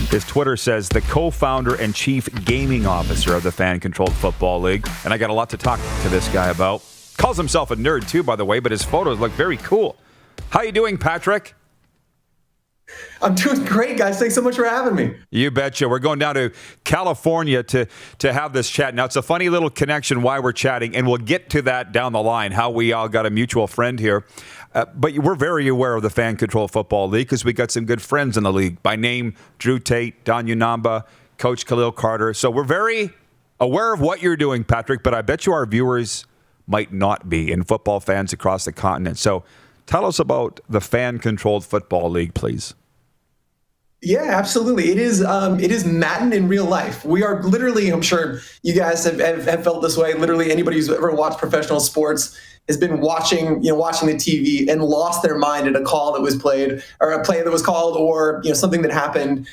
His Twitter says the co-founder and chief gaming officer of the Fan-Controlled Football League. And I got a lot to talk to this guy about. Calls himself a nerd too, by the way, but his photos look very cool. How you doing, Patrick? I'm doing great, guys. Thanks so much for having me. You betcha. We're going down to California to have this chat. Now, it's a funny little connection why we're chatting, and we'll get to that down the line, how we all got a mutual friend here. But we're very aware of the Fan Control Football League because we got some good friends in the league. By name, Drew Tate, Don Unamba, Coach Khalil Carter. So we're very aware of what you're doing, Patrick, but I bet you our viewers might not be, and football fans across the continent. So tell us about the Fan Controlled Football League, please. Yeah, absolutely. It is Madden in real life. We are literally, I'm sure you guys have felt this way. Literally anybody who's ever watched professional sports has been watching the TV and lost their mind at a call that was played or a play that was called or something that happened.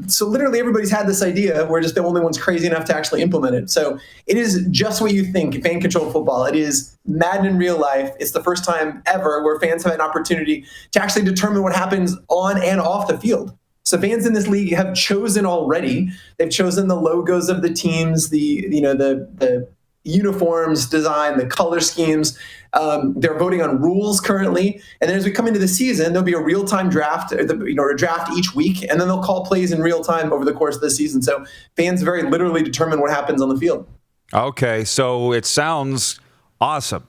So literally everybody's had this idea. We're just the only ones crazy enough to actually implement it. So it is just what you think, fan controlled football. It is Madden in real life. It's the first time ever where fans have an opportunity to actually determine what happens on and off the field. So fans in this league have chosen already. They've chosen the logos of the teams, the uniforms design, the color schemes. They're voting on rules currently. And then as we come into the season, there'll be a real-time draft, a draft each week, and then they'll call plays in real time over the course of the season. So fans very literally determine what happens on the field. Okay, so it sounds awesome.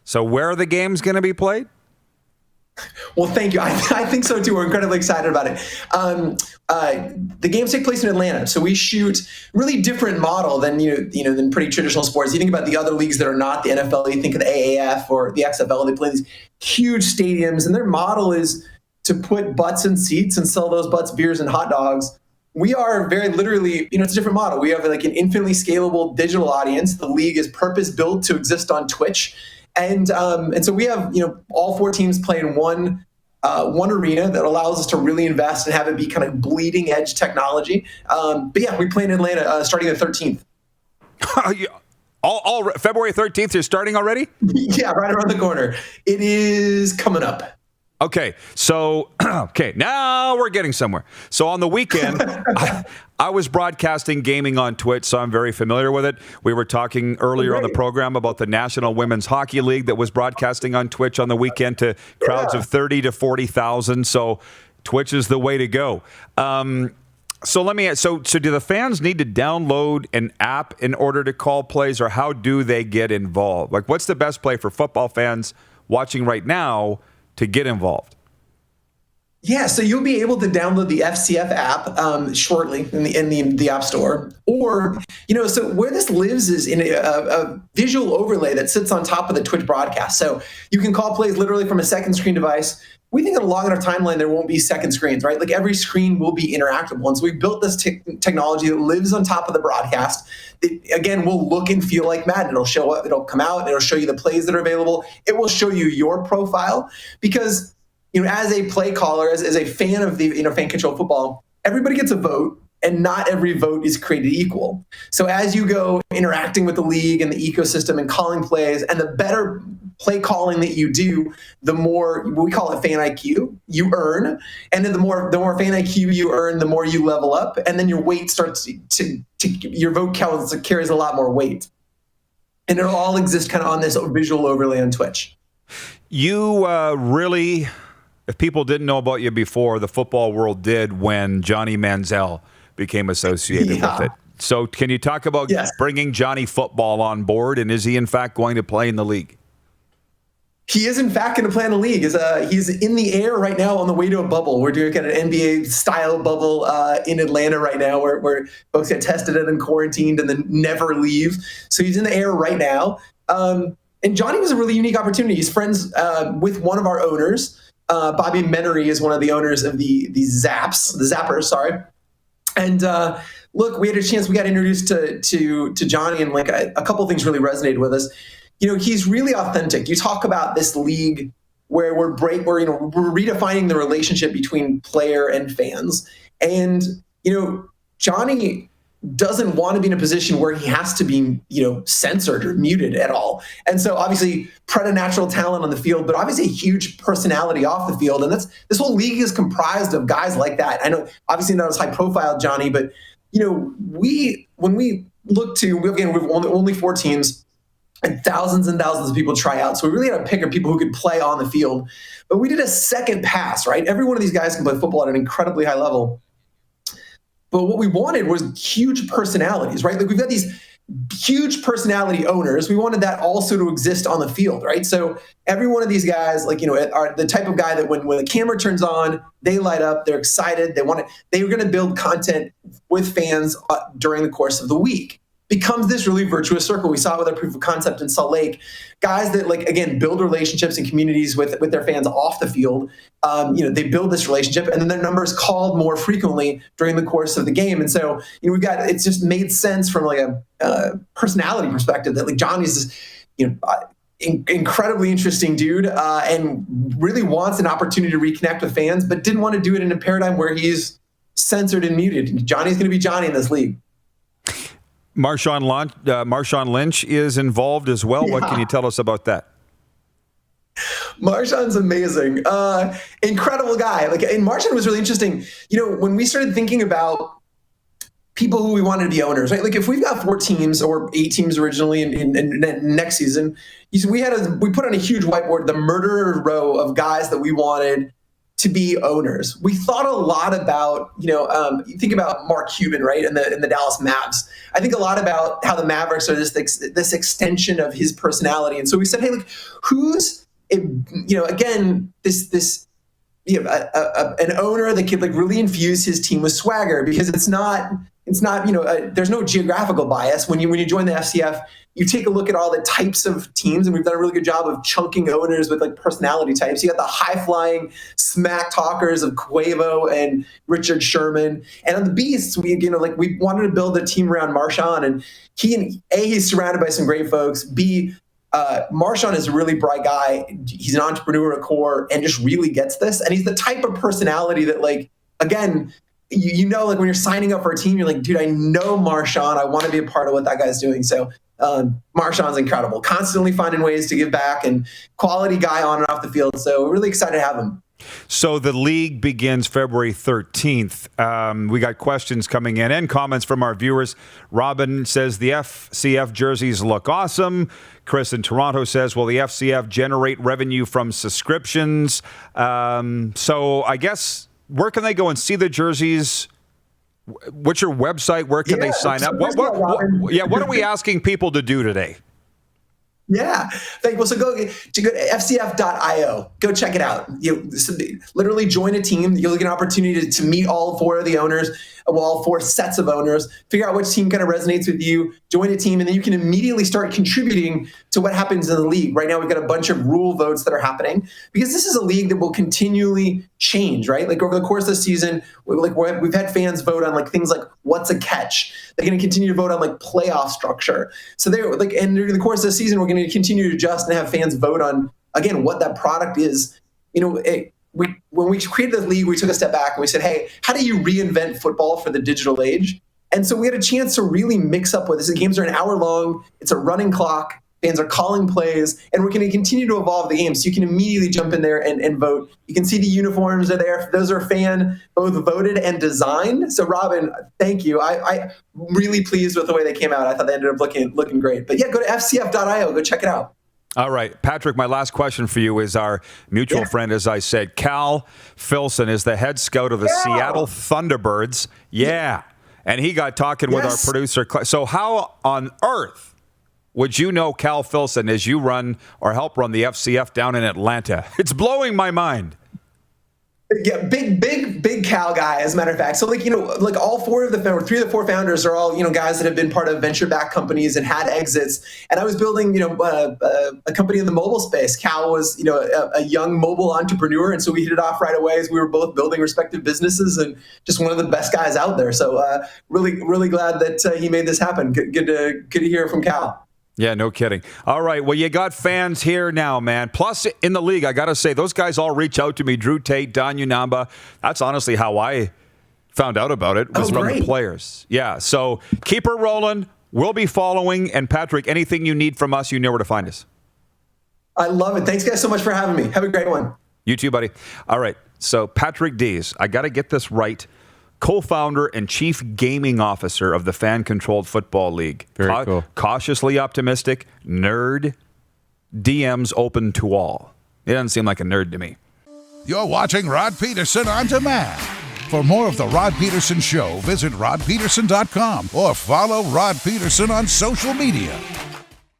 So where are the games going to be played? Well, thank you. I think so too. We're incredibly excited about it. The games take place in Atlanta, so we shoot really different model than than pretty traditional sports. You think about the other leagues that are not the NFL. You think of the AAF or the XFL. They play these huge stadiums, and their model is to put butts in seats and sell those butts beers and hot dogs. We are very literally, it's a different model. We have like an infinitely scalable digital audience. The league is purpose built to exist on Twitch. And so we have, all four teams play in one arena that allows us to really invest and have it be kind of bleeding edge technology. But yeah, we play in Atlanta starting the 13th. all February 13th, you're starting already? Yeah, right around the corner. It is coming up. Okay, so, now we're getting somewhere. So on the weekend, I was broadcasting gaming on Twitch, so I'm very familiar with it. We were talking earlier on the program about the National Women's Hockey League that was broadcasting on Twitch on the weekend to crowds of 30 to 40,000. So Twitch is the way to go. So let me ask, so do the fans need to download an app in order to call plays, or how do they get involved? Like, what's the best play for football fans watching right now to get involved? Yeah, so you'll be able to download the FCF app shortly in the App Store. Or, so where this lives is in a visual overlay that sits on top of the Twitch broadcast. So you can call plays literally from a second screen device. We think in a long enough timeline, there won't be second screens, right? Like every screen will be interactable. And so we built this technology that lives on top of the broadcast. It, again, will look and feel like Madden. It'll show up, it'll come out, it'll show you the plays that are available. It will show you your profile because, as a play caller, as a fan of the fan controlled football, everybody gets a vote, and not every vote is created equal. So as you go interacting with the league and the ecosystem and calling plays, and the better play calling that you do, the more, we call it fan IQ, you earn, and then the more fan IQ you earn, the more you level up, and then your weight starts to your vote carries a lot more weight, and it'll all exist kind of on this visual overlay on Twitch. You really. If people didn't know about you before, the football world did when Johnny Manziel became associated with it. So can you talk about bringing Johnny Football on board, and is he in fact going to play in the league? He is in fact going to play in the league. He's in the air right now on the way to a bubble. We're doing an NBA-style bubble in Atlanta right now where folks get tested and then quarantined and then never leave. So he's in the air right now. And Johnny was a really unique opportunity. He's friends with one of our owners. Bobby Menery is one of the owners of the Zappers, sorry. And look, we had a chance. We got introduced to Johnny, and like a couple of things really resonated with us. He's really authentic. You talk about this league where we're redefining the relationship between player and fans, and Johnny doesn't want to be in a position where he has to be, censored or muted at all. And so obviously preternatural talent on the field, but obviously a huge personality off the field. And this whole league is comprised of guys like that. I know obviously not as high profile, Johnny, but when we look to, again, we've only 4 teams and thousands of people try out. So we really had to pick people who could play on the field. But we did a second pass, right? Every one of these guys can play football at an incredibly high level. But what we wanted was huge personalities, right? Like we've got these huge personality owners. We wanted that also to exist on the field, right? So every one of these guys, are the type of guy that when the camera turns on, they light up, they're excited, they were going to build content with fans during the course of the week. Becomes this really virtuous circle. We saw it with our proof of concept in Salt Lake. Guys that again build relationships and communities with their fans off the field. They build this relationship, and then their numbers called more frequently during the course of the game. And so it's just made sense from a personality perspective that Johnny's this incredibly interesting dude and really wants an opportunity to reconnect with fans, but didn't want to do it in a paradigm where he's censored and muted. Johnny's going to be Johnny in this league. Marshawn Lynch is involved as well. Yeah. What can you tell us about that? Marshawn's amazing. Incredible guy. And Marshawn was really interesting. When we started thinking about people who we wanted to be owners, right? If we've got 4 teams or 8 teams originally in next season, we put on a huge whiteboard the murderer row of guys that we wanted to be owners. We thought a lot about, you think about Mark Cuban, right, in the Dallas Mavs. I think a lot about how the Mavericks are this extension of his personality. And so we said, hey, who's, again, an owner that could really infuse his team with swagger, because it's not there's no geographical bias. When you join the FCF, you take a look at all the types of teams, and we've done a really good job of chunking owners with personality types. You got the high-flying smack talkers of Quavo and Richard Sherman, and on the Beasts, we wanted to build a team around Marshawn, and he's surrounded by some great folks. B, Marshawn is a really bright guy. He's an entrepreneur at core and just really gets this, and he's the type of personality that again. When you're signing up for a team, you're like, dude, I know Marshawn. I want to be a part of what that guy's doing. So Marshawn's incredible, constantly finding ways to give back, and quality guy on and off the field. So we're really excited to have him. So the league begins February 13th. We got questions coming in and comments from our viewers. Robin says the FCF jerseys look awesome. Chris in Toronto says, will the FCF generate revenue from subscriptions? So I guess... where can they go and see the jerseys? What's your website? Where can they sign up? What are we asking people to do today? Yeah. So go to fcf.io. Go check it out. Literally join a team. You'll get an opportunity to meet all 4 of the owners, all 4 sets of owners, figure out which team kind of resonates with you, join a team, and then you can immediately start contributing to what happens in the league. Right now, we've got a bunch of rule votes that are happening, because this is a league that will continually change, right? Over the course of the season, we've had fans vote on things like what's a catch. They're going to continue to vote on playoff structure. So and during the course of the season, we're going to continue to adjust and have fans vote on, again, what that product is. When we created the league, we took a step back and we said, hey, how do you reinvent football for the digital age? And so we had a chance to really mix up with this. The games are an hour long. It's a running clock. Fans are calling plays, and we're going to continue to evolve the game. So you can immediately jump in there and vote. You can see the uniforms are there. Those are both voted and designed. So Robin, thank you. I'm really pleased with the way they came out. I thought they ended up looking great. But yeah, go to fcf.io. Go check it out. All right, Patrick, my last question for you is our mutual friend, as I said, Cal Filson is the head scout of the Seattle Thunderbirds. Yeah. And he got talking with our producer. So how on earth would you know Cal Filson as you run or help run the FCF down in Atlanta? It's blowing my mind. Yeah, big Cal guy, as a matter of fact. So all 3 of the 4 founders are all, guys that have been part of venture-backed companies and had exits. And I was building, a company in the mobile space. Cal was, a young mobile entrepreneur. And so we hit it off right away as we were both building respective businesses, and just one of the best guys out there. So really, really glad that he made this happen. Good to hear from Cal. Yeah, no kidding. All right, well, you got fans here now, man. Plus, in the league, I got to say, those guys all reach out to me. Drew Tate, Don Unamba. That's honestly how I found out about it was from the great. players. Yeah, so keep her rolling. We'll be following. And Patrick, anything you need from us, you know where to find us. I love it. Thanks, guys, so much for having me. Have a great one. You too, buddy. All right, so Patrick Dees, I got to get this right. Co-founder and chief gaming officer of the Fan-Controlled Football League. Very cool. Cautiously optimistic, nerd, DMs open to all. It doesn't seem like a nerd to me. You're watching Rod Peterson On Demand. For more of The Rod Peterson Show, visit rodpeterson.com or follow Rod Peterson on social media.